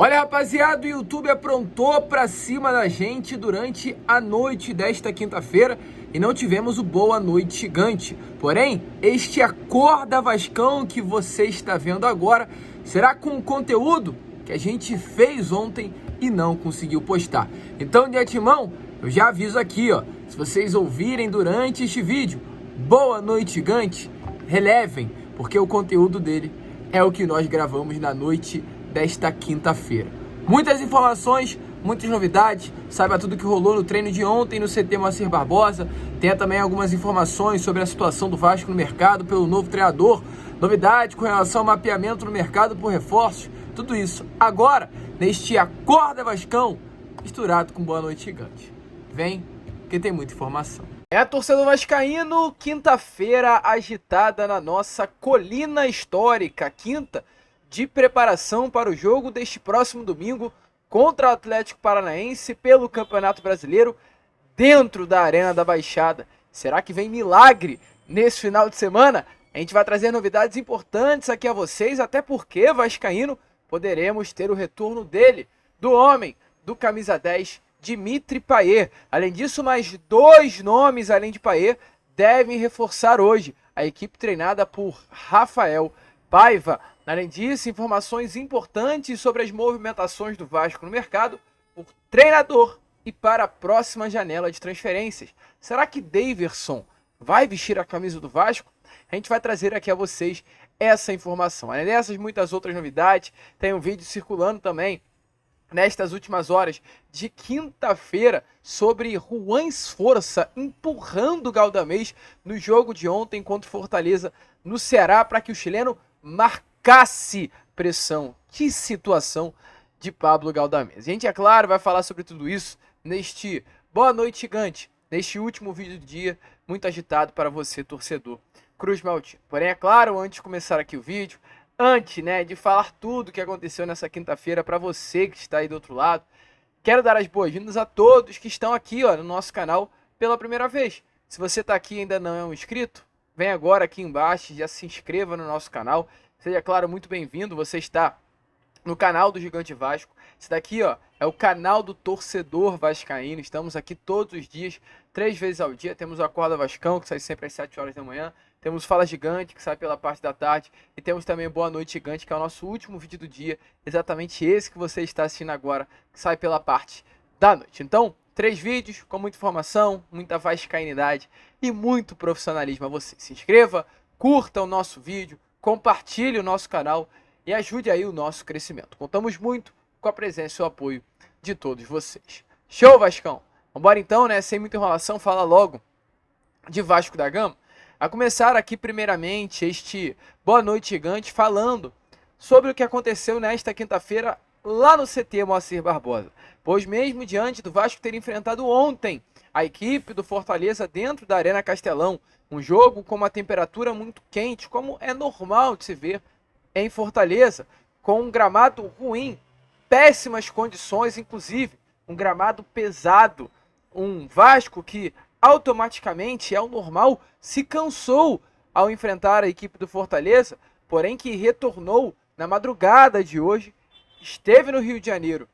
Olha, rapaziada, o YouTube aprontou pra cima da gente durante a noite desta quinta-feira e não tivemos o Boa Noite Gigante. Porém, este Acorda Vascão que você está vendo agora será com o conteúdo que a gente fez ontem e não conseguiu postar. Então, de antemão, eu já aviso aqui, ó, se vocês ouvirem durante este vídeo Boa Noite Gigante, relevem, porque o conteúdo dele é o que nós gravamos na noite desta quinta-feira. Muitas informações, muitas novidades, saiba tudo que rolou no treino de ontem no CT Moacir Barbosa, tem também algumas informações sobre a situação do Vasco no mercado pelo novo treinador, novidade com relação ao mapeamento no mercado por reforços, tudo isso agora, neste Acorda Vascão, misturado com Boa Noite Gigante. Vem, que tem muita informação. É a torcida vascaíno, quinta-feira agitada na nossa colina histórica, quinta de preparação para o jogo deste próximo domingo contra o Atlético Paranaense pelo Campeonato Brasileiro dentro da Arena da Baixada. Será que vem milagre nesse final de semana? A gente vai trazer novidades importantes aqui a vocês, até porque, vascaíno, poderemos ter o retorno dele, do homem, do camisa 10, Dimitri Payet. Além disso, mais dois nomes, além de Payet, devem reforçar hoje a equipe treinada por Rafael Paiva. Além disso, informações importantes sobre as movimentações do Vasco no mercado por treinador e para a próxima janela de transferências. Será que Daverson vai vestir a camisa do Vasco? A gente vai trazer aqui a vocês essa informação. Além dessas, muitas outras novidades, tem um vídeo circulando também nestas últimas horas de quinta-feira sobre Juan Esforça empurrando o Galdamés no jogo de ontem contra o Fortaleza no Ceará para que o chileno marcasse pressão. Que situação de Pablo Galdamés. A gente, é claro, vai falar sobre tudo isso neste Boa Noite Gigante, neste último vídeo do dia, muito agitado para você, torcedor Cruz Maltino. Porém, é claro, antes de começar aqui o vídeo, antes, de falar tudo o que aconteceu nessa quinta-feira para você que está aí do outro lado, quero dar as boas-vindas a todos que estão aqui, no nosso canal pela primeira vez. Se você está aqui e ainda não é um inscrito, vem agora aqui embaixo, já se inscreva no nosso canal. Seja, claro, muito bem-vindo. Você está no canal do Gigante Vasco. Esse daqui, é o canal do torcedor vascaíno. Estamos aqui todos os dias, 3 vezes ao dia. Temos o Acorda Vascão, que sai sempre às 7 horas da manhã. Temos o Fala Gigante, que sai pela parte da tarde. E temos também o Boa Noite Gigante, que é o nosso último vídeo do dia. Exatamente esse que você está assistindo agora, que sai pela parte da noite. Então, 3 vídeos com muita informação, muita vascainidade e muito profissionalismo a você. Se inscreva, curta o nosso vídeo, compartilhe o nosso canal e ajude aí o nosso crescimento. Contamos muito com a presença e o apoio de todos vocês. Show, Vascão? Vambora então, sem muita enrolação, fala logo de Vasco da Gama. A começar aqui primeiramente este Boa Noite Gigante falando sobre o que aconteceu nesta quinta-feira lá no CT Moacir Barbosa. Pois mesmo diante do Vasco ter enfrentado ontem a equipe do Fortaleza dentro da Arena Castelão, um jogo com uma temperatura muito quente, como é normal de se ver em Fortaleza, com um gramado ruim, péssimas condições, inclusive um gramado pesado, um Vasco que automaticamente, é o normal, se cansou ao enfrentar a equipe do Fortaleza, porém que retornou na madrugada de hoje, esteve no Rio de Janeiro,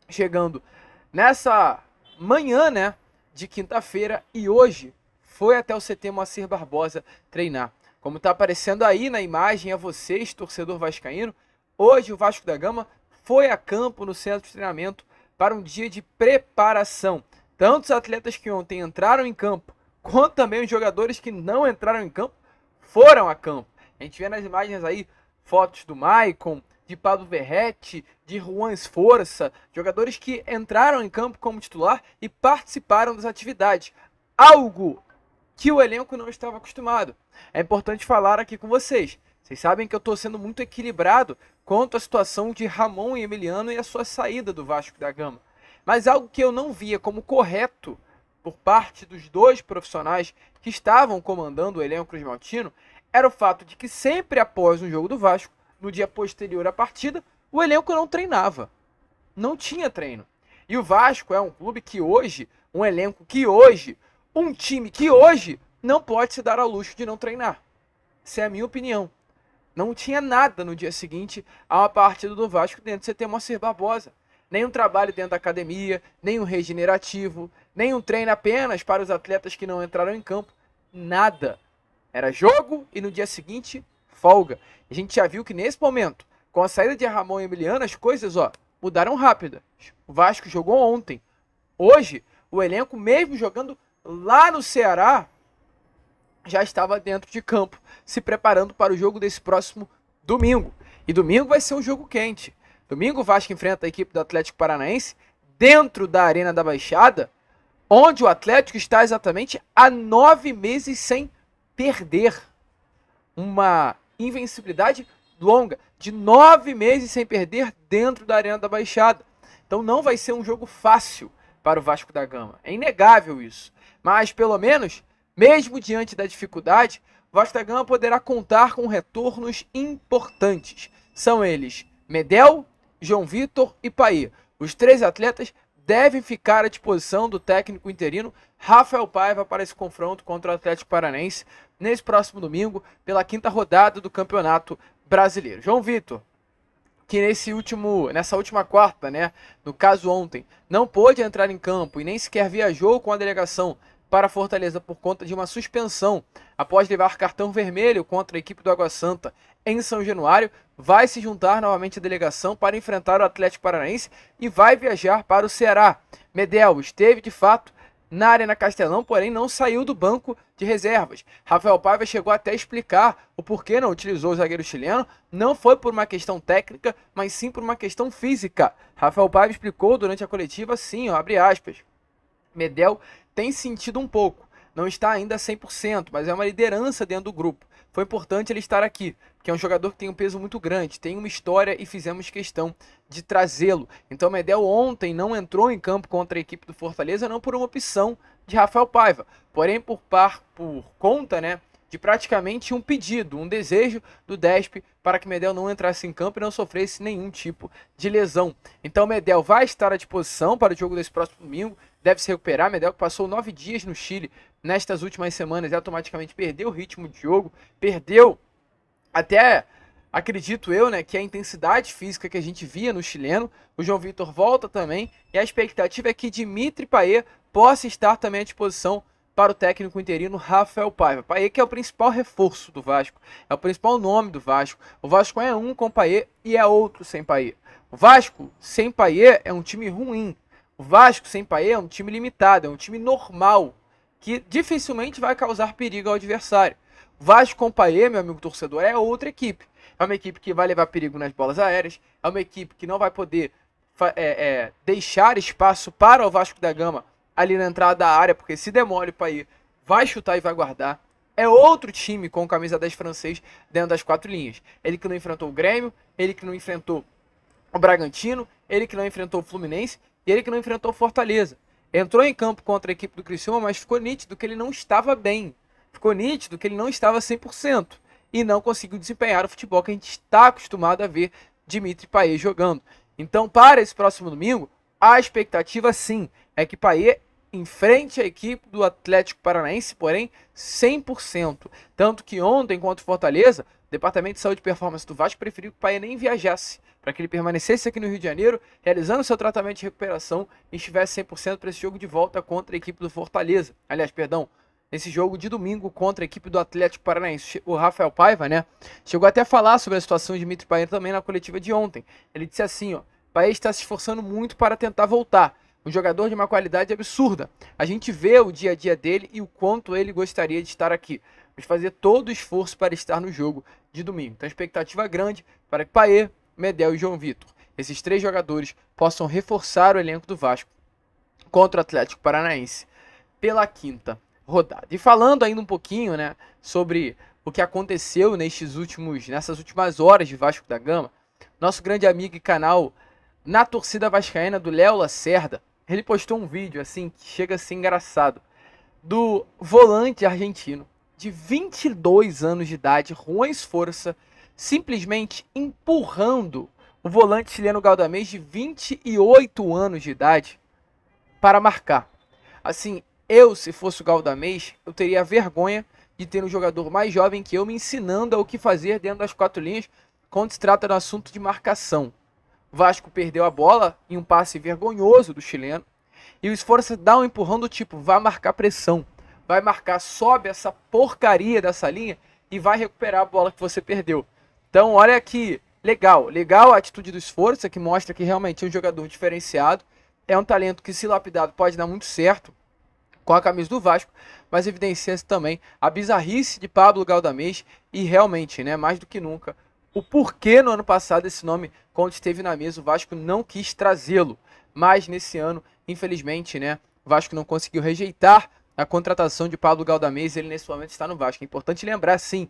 chegando nessa manhã, de quinta-feira, e hoje foi até o CT Moacir Barbosa treinar. Como está aparecendo aí na imagem a vocês, torcedor vascaíno, hoje o Vasco da Gama foi a campo no centro de treinamento para um dia de preparação. Tanto os atletas que ontem entraram em campo, quanto também os jogadores que não entraram em campo, foram a campo. A gente vê nas imagens aí fotos do Maicon, de Pablo Verretti, de Juan Esforça, jogadores que entraram em campo como titular e participaram das atividades. Algo que o elenco não estava acostumado. É importante falar aqui com vocês. Vocês sabem que eu estou sendo muito equilibrado quanto à situação de Ramon e Emiliano e a sua saída do Vasco da Gama. Mas algo que eu não via como correto por parte dos dois profissionais que estavam comandando o elenco Cruz Maltino era o fato de que sempre após um jogo do Vasco, no dia posterior à partida, o elenco não treinava. Não tinha treino. E o Vasco é um clube que hoje, um elenco que hoje, um time que hoje não pode se dar ao luxo de não treinar. Essa é a minha opinião. Não tinha nada no dia seguinte a uma partida do Vasco dentro do CT Moacir Barbosa. Nenhum trabalho dentro da academia, nenhum regenerativo, nenhum treino apenas para os atletas que não entraram em campo. Nada. Era jogo e no dia seguinte, folga. A gente já viu que nesse momento, com a saída de Ramon e Emiliano, as coisas mudaram rápido. O Vasco jogou ontem. Hoje, o elenco, mesmo jogando lá no Ceará, já estava dentro de campo, se preparando para o jogo desse próximo domingo. E domingo vai ser um jogo quente. Domingo o Vasco enfrenta a equipe do Atlético Paranaense dentro da Arena da Baixada, onde o Atlético está exatamente há 9 meses sem perder. Uma invencibilidade longa, de 9 meses sem perder dentro da Arena da Baixada. Então não vai ser um jogo fácil para o Vasco da Gama. É inegável isso. Mas pelo menos, mesmo diante da dificuldade, o Vasco da Gama poderá contar com retornos importantes. São eles Medel, João Vitor e Payet. Os 3 atletas devem ficar à disposição do técnico interino Rafael Paiva para esse confronto contra o Atlético Paranaense nesse próximo domingo, pela 5ª rodada do Campeonato Brasileiro. João Vitor, que nessa última quarta, no caso ontem, não pôde entrar em campo e nem sequer viajou com a delegação para Fortaleza por conta de uma suspensão após levar cartão vermelho contra a equipe do Água Santa em São Januário, vai se juntar novamente à delegação para enfrentar o Atlético Paranaense e vai viajar para o Ceará. Medel esteve de fato na Arena Castelão, porém não saiu do banco de reservas. Rafael Paiva chegou até a explicar o porquê não utilizou o zagueiro chileno. Não foi por uma questão técnica, mas sim por uma questão física. Rafael Paiva explicou durante a coletiva assim, abre aspas, Medel tem sentido um pouco, não está ainda 100%, mas é uma liderança dentro do grupo. Foi importante ele estar aqui, porque é um jogador que tem um peso muito grande, tem uma história e fizemos questão de trazê-lo. Então o Medel ontem não entrou em campo contra a equipe do Fortaleza, não por uma opção de Rafael Paiva, porém por conta, de praticamente um pedido, um desejo do Desp para que Medel não entrasse em campo e não sofresse nenhum tipo de lesão. Então Medel vai estar à disposição para o jogo desse próximo domingo, deve se recuperar. Medel que passou 9 dias no Chile nestas últimas semanas e automaticamente perdeu o ritmo de jogo, perdeu até, acredito eu, que a intensidade física que a gente via no chileno. O João Vitor volta também e a expectativa é que Dimitri Payet possa estar também à disposição para o técnico interino Rafael Paiva. Payet que é o principal reforço do Vasco, é o principal nome do Vasco. O Vasco é um com Payet e é outro sem Payet. O Vasco sem Payet é um time ruim. O Vasco sem Payet é um time limitado, é um time normal, que dificilmente vai causar perigo ao adversário. O Vasco com Payet, meu amigo torcedor, é outra equipe. É uma equipe que vai levar perigo nas bolas aéreas, é uma equipe que não vai poder deixar espaço para o Vasco da Gama ali na entrada da área, porque se demole o Payet, vai chutar e vai guardar. É outro time com camisa 10 francês dentro das 4 linhas. Ele que não enfrentou o Grêmio, ele que não enfrentou o Bragantino, ele que não enfrentou o Fluminense e ele que não enfrentou o Fortaleza. Entrou em campo contra a equipe do Criciúma, mas ficou nítido que ele não estava bem. Ficou nítido que ele não estava 100% e não conseguiu desempenhar o futebol que a gente está acostumado a ver Dimitri Payet jogando. Então, para esse próximo domingo, a expectativa sim é que Payet enfrente a equipe do Atlético Paranaense, porém 100%. Tanto que ontem, contra o Fortaleza, o Departamento de Saúde e Performance do Vasco preferiu que o Payet nem viajasse, para que ele permanecesse aqui no Rio de Janeiro, realizando seu tratamento de recuperação e estivesse 100% para esse jogo de volta contra a equipe do Fortaleza. Aliás, perdão, nesse jogo de domingo contra a equipe do Atlético Paranaense. O Rafael Paiva, chegou até a falar sobre a situação de Dimitri Payet também na coletiva de ontem. Ele disse assim, Payet está se esforçando muito para tentar voltar. Um jogador de uma qualidade absurda. A gente vê o dia a dia dele e o quanto ele gostaria de estar aqui. Vamos fazer todo o esforço para estar no jogo de domingo. Então, expectativa grande para que Payet, Medel e João Vitor, esses 3 jogadores, possam reforçar o elenco do Vasco contra o Atlético Paranaense pela 5ª rodada. E falando ainda um pouquinho, sobre o que aconteceu nessas últimas horas de Vasco da Gama, nosso grande amigo e canal Na Torcida Vascaína, do Léo Lacerda, ele postou um vídeo assim que chega a ser engraçado, do volante argentino de 22 anos de idade, Juan Esforça, simplesmente empurrando o volante chileno Galdamés de 28 anos de idade para marcar. Assim, eu, se fosse o Galdamés, eu teria vergonha de ter um jogador mais jovem que eu me ensinando o que fazer dentro das 4 linhas quando se trata do assunto de marcação. O Vasco perdeu a bola em um passe vergonhoso do chileno e o Sforza dá um empurrão do tipo, vai marcar pressão, vai marcar, sobe essa porcaria dessa linha e vai recuperar a bola que você perdeu. Então olha que legal a atitude do Sforza, que mostra que realmente é um jogador diferenciado, é um talento que se lapidado pode dar muito certo com a camisa do Vasco, mas evidencia também a bizarrice de Pablo Galdamés e realmente, né, mais do que nunca, o porquê no ano passado esse nome, quando esteve na mesa, o Vasco não quis trazê-lo, mas nesse ano, infelizmente, né, o Vasco não conseguiu rejeitar a contratação de Pablo Galdamés, ele nesse momento está no Vasco. É importante lembrar, sim,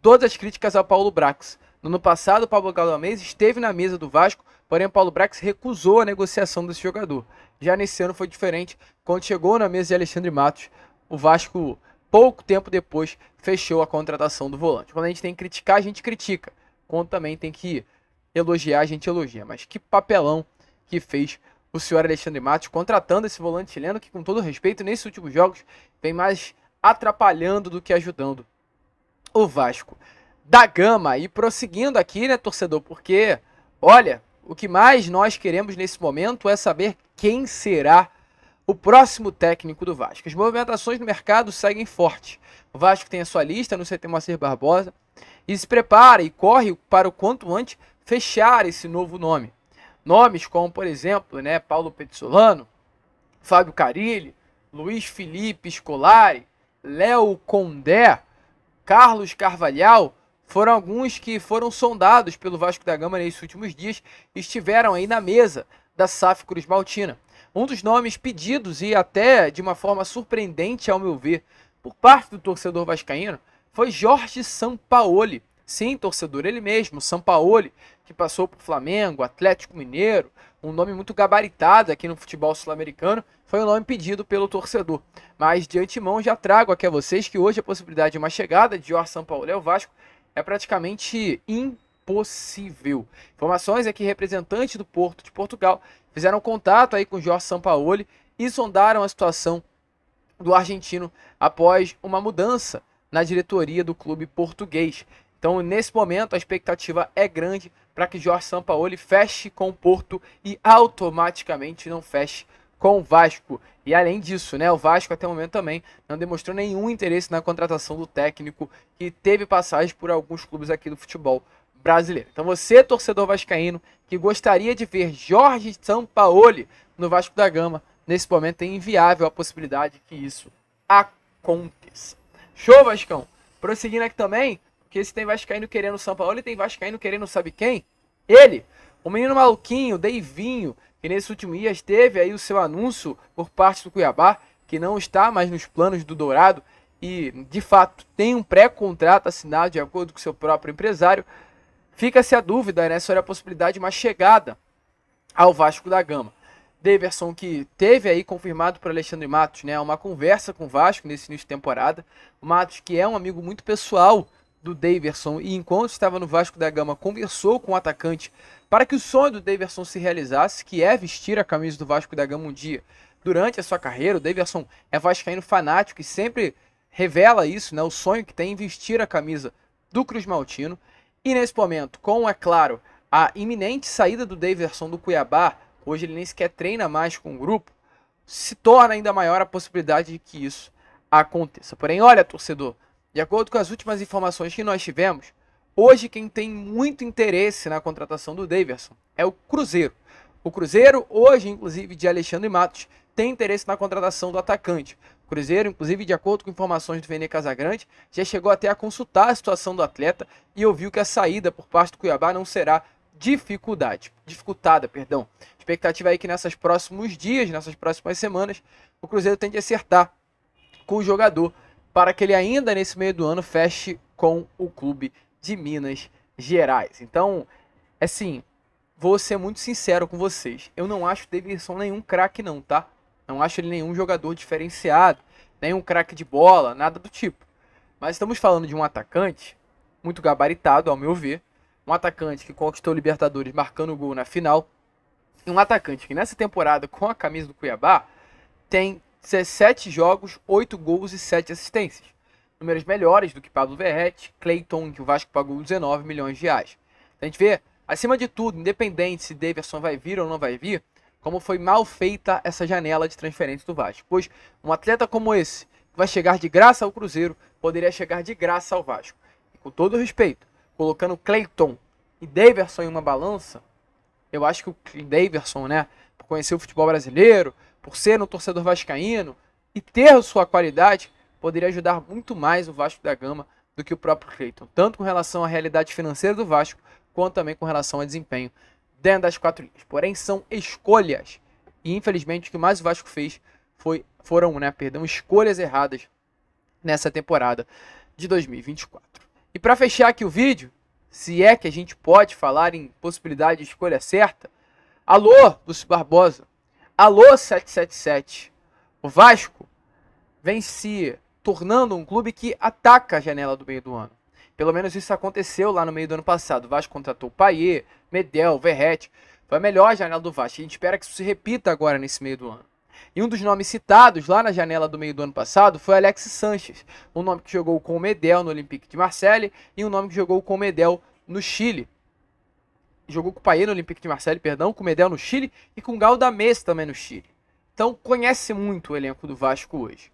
todas as críticas ao Paulo Brax. No ano passado, o Pablo Galdamés esteve na mesa do Vasco, porém o Paulo Brax recusou a negociação desse jogador. Já nesse ano foi diferente, quando chegou na mesa de Alexandre Matos, o Vasco, pouco tempo depois, fechou a contratação do volante. Quando a gente tem que criticar, a gente critica. Quando também tem que elogiar, a gente elogia. Mas que papelão que fez o senhor Alexandre Matos contratando esse volante chileno que, com todo respeito, nesses últimos jogos, vem mais atrapalhando do que ajudando o Vasco da Gama. E prosseguindo aqui, né, torcedor, porque, olha, o que mais nós queremos nesse momento é saber quem será o próximo técnico do Vasco. As movimentações no mercado seguem fortes. O Vasco tem a sua lista no CT Moacir Barbosa e se prepara e corre para o quanto antes fechar esse novo nome. Nomes como, por exemplo, né, Paulo Pezzolano, Fábio Carilli, Luiz Felipe Scolari, Léo Condé, Carlos Carvalhal, foram alguns que foram sondados pelo Vasco da Gama nesses últimos dias e estiveram aí na mesa da SAF Cruz Maltina. Um dos nomes pedidos e até de uma forma surpreendente, ao meu ver, por parte do torcedor vascaíno, foi Jorge Sampaoli. Sim, torcedor, ele mesmo, Sampaoli, que passou por Flamengo, Atlético Mineiro, um nome muito gabaritado aqui no futebol sul-americano, foi o nome pedido pelo torcedor. Mas de antemão já trago aqui a vocês que hoje a possibilidade de uma chegada de Jorge Sampaoli ao Vasco é praticamente impossível. Informações é que representantes do Porto de Portugal fizeram contato aí com Jorge Sampaoli e sondaram a situação do argentino após uma mudança na diretoria do clube português. Então, nesse momento, a expectativa é grande para que Jorge Sampaoli feche com o Porto e automaticamente não feche com o Vasco. E além disso, né, o Vasco até o momento também não demonstrou nenhum interesse na contratação do técnico que teve passagem por alguns clubes aqui do futebol brasileiro. Então você, torcedor vascaíno, que gostaria de ver Jorge Sampaoli no Vasco da Gama, nesse momento é inviável a possibilidade que isso aconteça. Show, Vascão? Prosseguindo aqui também, porque se tem vascaíno querendo o Sampaoli, tem vascaíno querendo sabe quem? Ele, o menino maluquinho, Deivinho, que nesse último dia teve aí o seu anúncio por parte do Cuiabá, que não está mais nos planos do Dourado e, de fato, tem um pré-contrato assinado de acordo com seu próprio empresário. Fica-se a dúvida, né, sobre a possibilidade de uma chegada ao Vasco da Gama. Daverson, que teve aí confirmado por Alexandre Matos, né, uma conversa com o Vasco nesse início de temporada. O Matos, que é um amigo muito pessoal do Daverson e enquanto estava no Vasco da Gama conversou com o atacante para que o sonho do Daverson se realizasse, que é vestir a camisa do Vasco da Gama um dia durante a sua carreira. O Daverson é vascaíno fanático e sempre revela isso, né, o sonho que tem em vestir a camisa do Cruz Maltino. E nesse momento, com, é claro, a iminente saída do Daverson do Cuiabá, hoje ele nem sequer treina mais com o grupo, se torna ainda maior a possibilidade de que isso aconteça. Porém, olha, torcedor, de acordo com as últimas informações que nós tivemos, hoje quem tem muito interesse na contratação do Daverson é o Cruzeiro. O Cruzeiro, hoje, inclusive, de Alexandre Matos, tem interesse na contratação do atacante. O Cruzeiro, inclusive, de acordo com informações do Vene Casagrande, já chegou até a consultar a situação do atleta e ouviu que a saída por parte do Cuiabá não será dificultada. Expectativa aí que nesses próximos dias, nessas próximas semanas, o Cruzeiro tem de acertar com o jogador para que ele ainda nesse meio do ano feche com o clube de Minas Gerais. Então, assim, vou ser muito sincero com vocês. Eu não acho o Daverson nenhum craque não, tá? Não acho ele nenhum jogador diferenciado, nenhum craque de bola, nada do tipo. Mas estamos falando de um atacante muito gabaritado, ao meu ver. Um atacante que conquistou o Libertadores marcando gol na final. E um atacante que nessa temporada, com a camisa do Cuiabá, tem 17 jogos, 8 gols e 7 assistências. números melhores do que Pablo Verratti, Clayton, que o Vasco pagou 19 milhões de reais. A gente vê, acima de tudo, independente se Daverson vai vir ou não vai vir, como foi mal feita essa janela de transferência do Vasco. Pois um atleta como esse, que vai chegar de graça ao Cruzeiro, poderia chegar de graça ao Vasco. E com todo respeito, colocando Clayton e Daverson em uma balança, eu acho que o Daverson, né, por conhecer o futebol brasileiro, por ser um torcedor vascaíno e ter sua qualidade, poderia ajudar muito mais o Vasco da Gama do que o próprio Clayton, tanto com relação à realidade financeira do Vasco, quanto também com relação ao desempenho dentro das quatro linhas. Porém, são escolhas, e infelizmente o que mais o Vasco fez foram escolhas erradas nessa temporada de 2024. E para fechar aqui o vídeo, se é que a gente pode falar em possibilidade de escolha certa, alô, Lúcio Barbosa, alô, 777, o Vasco vem se tornando um clube que ataca a janela do meio do ano. Pelo menos isso aconteceu lá no meio do ano passado. O Vasco contratou Payet, Medel, Verratti. Foi a melhor janela do Vasco. A gente espera que isso se repita agora nesse meio do ano. E um dos nomes citados lá na janela do meio do ano passado foi Alexis Sanches. Um nome que jogou com o Medel no Olympique de Marseille e um nome que jogou com o Medel no Chile. Jogou com o Payet no Olympique de Marseille, com o Medel no Chile e com o Galdamés também no Chile. Então conhece muito o elenco do Vasco hoje.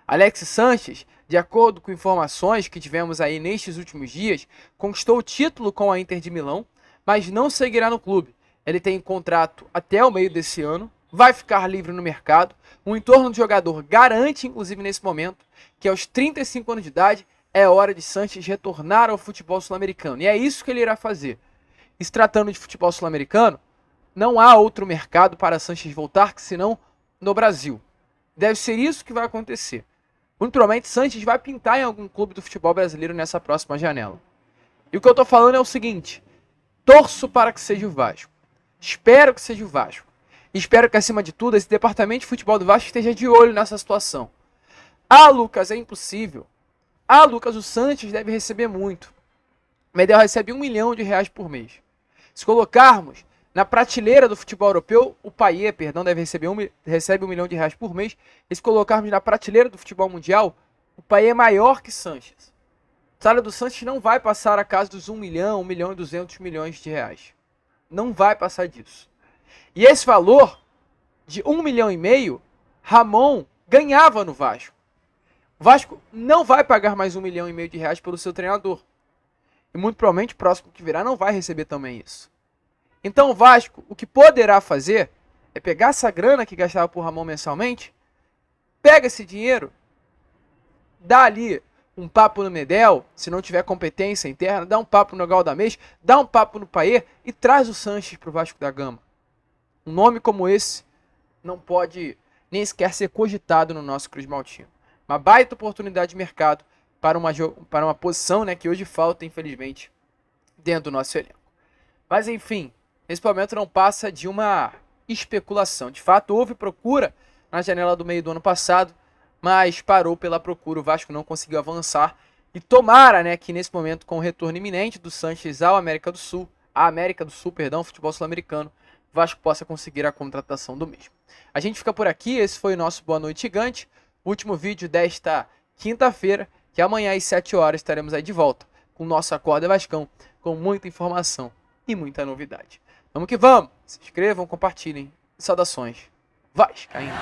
Alexis Sanches, de acordo com informações que tivemos aí nestes últimos dias, conquistou o título com a Inter de Milão, mas não seguirá no clube. Ele tem contrato até o meio desse ano, vai ficar livre no mercado. O entorno do jogador garante, inclusive nesse momento, que aos 35 anos de idade é hora de Sanches retornar ao futebol sul-americano. E é isso que ele irá fazer. E se tratando de futebol sul-americano, não há outro mercado para Sanches voltar que senão no Brasil. Deve ser isso que vai acontecer. Muito provavelmente Sanches vai pintar em algum clube do futebol brasileiro nessa próxima janela. E o que eu tô falando é o seguinte: torço para que seja o Vasco. Espero que seja o Vasco. E espero que, acima de tudo, esse departamento de futebol do Vasco esteja de olho nessa situação. Ah, Lucas, é impossível. Ah, Lucas, o Sanches deve receber muito. O Medel recebe R$1 milhão por mês. Se colocarmos na prateleira do futebol europeu, o Payet, recebe R$1 milhão por mês. E se colocarmos na prateleira do futebol mundial, o Payet é maior que Sanches. O salário do Sanches não vai passar a casa dos 1 milhão, 1 milhão e 200 milhões de reais. Não vai passar disso. E esse valor de 1,5 milhão, Ramon ganhava no Vasco. O Vasco não vai pagar mais 1,5 milhão de reais pelo seu treinador. E muito provavelmente o próximo que virá não vai receber também isso. Então o Vasco, o que poderá fazer é pegar essa grana que gastava por Ramon mensalmente, pega esse dinheiro, dá ali um papo no Medel, se não tiver competência interna, dá um papo no Galdamés, dá um papo no Payet e traz o Sanches para o Vasco da Gama. Um nome como esse não pode nem sequer ser cogitado no nosso Cruz Maltino. Uma baita oportunidade de mercado para uma posição, né, que hoje falta, infelizmente, dentro do nosso elenco. Mas enfim, esse momento não passa de uma especulação. De fato, houve procura na janela do meio do ano passado, mas parou pela procura. O Vasco não conseguiu avançar. E tomara, né, que nesse momento, com o retorno iminente do Sanches à América do Sul, futebol sul-americano, o Vasco possa conseguir a contratação do mesmo. A gente fica por aqui. Esse foi o nosso Boa Noite Gigante. Último vídeo desta quinta-feira, que amanhã às 7 horas estaremos aí de volta com o nosso Acorda Vascão, com muita informação e muita novidade. Vamos que vamos! Se inscrevam, compartilhem. Saudações Vascaíno!